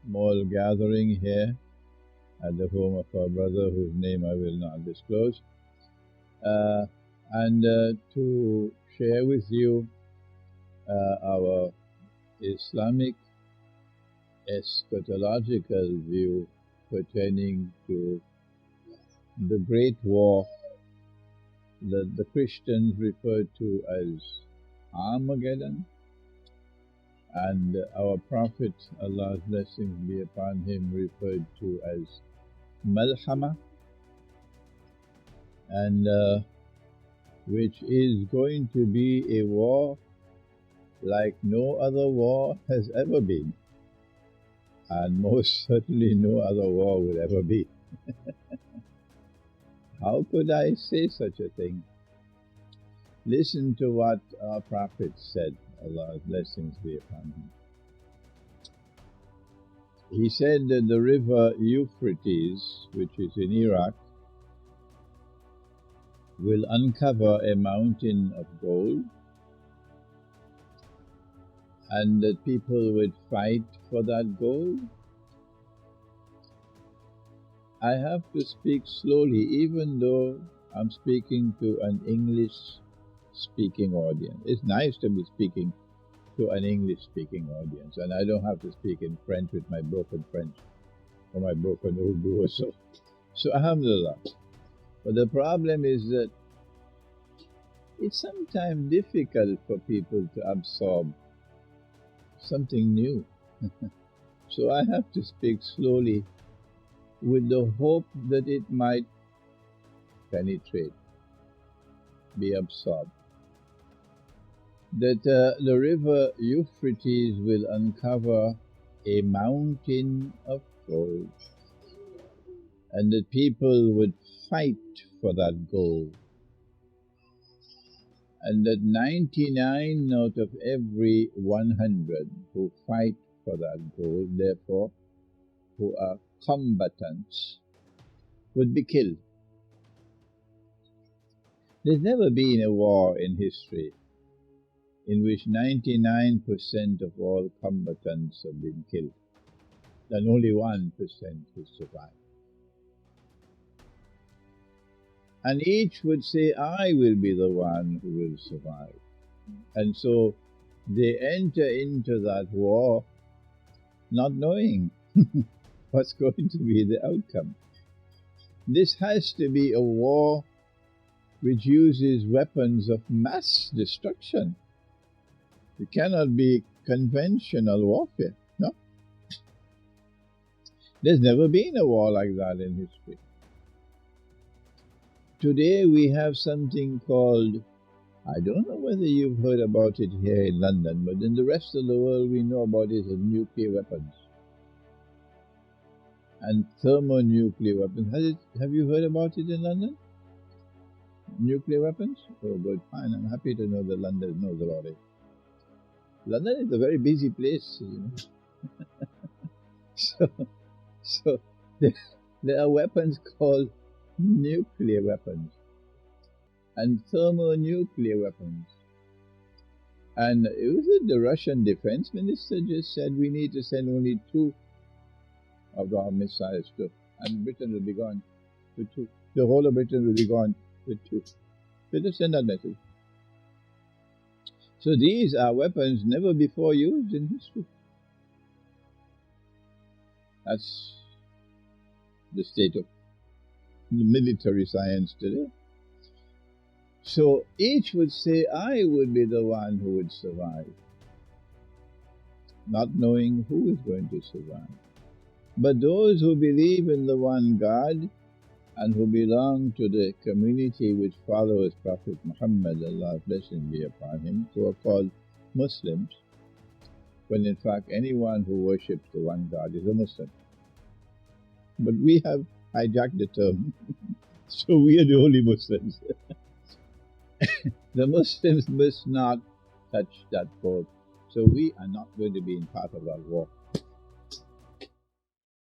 small gathering here at the home of our brother, whose name I will not disclose, uh, and to share with you our Islamic eschatological view pertaining to the Great War that the Christians refer to as Armageddon, and our Prophet, Allah's blessings be upon him, referred to as Malhama, and which is going to be a war like no other war has ever been, and most certainly no other war will ever be. How could I say such a thing? Listen to what our Prophet said, Allah's blessings be upon him. He said that the river Euphrates, which is in Iraq, will uncover a mountain of gold, and that people would fight for that gold. I have to speak slowly, even though I'm speaking to an English-speaking audience. It's nice to be speaking to an English-speaking audience, and I don't have to speak in French with my broken French or my broken Urdu or so. So, alhamdulillah. But the problem is that it's sometimes difficult for people to absorb something new. So I have to speak slowly with the hope that it might penetrate, be absorbed. That the river Euphrates will uncover a mountain of gold, and that people would fight for that gold, and that 99 out of every 100 who fight for that gold, therefore, who are combatants, would be killed. There's never been a war in history in which 99% of all combatants have been killed, and only 1% has survived. And each would say, I will be the one who will survive. And so they enter into that war not knowing what's going to be the outcome. This has to be a war which uses weapons of mass destruction. It cannot be conventional warfare, no? There's never been a war like that in history. Today we have something called, I don't know whether you've heard about it here in London, but in the rest of the world we know about it as nuclear weapons and thermonuclear weapons. Have you heard about it in London? Nuclear weapons? Oh, good, fine. I'm happy to know that London knows about it. London is a very busy place, you know. So there are weapons called nuclear weapons and thermonuclear weapons. And it was the Russian defense minister just said we need to send only 2 of our missiles to, and Britain will be gone with 2. The whole of Britain will be gone with 2. They just send that message. So these are weapons never before used in history. That's the state of military science today. So each would say, I would be the one who would survive, not knowing who is going to survive. But those who believe in the one God and who belong to the community which follows Prophet Muhammad, Allah's blessing be upon him, who are called Muslims, when in fact anyone who worships the one God is a Muslim. But we have hijacked the term, so we are the only Muslims. The Muslims must not touch that boat, so we are not going to be in part of that war.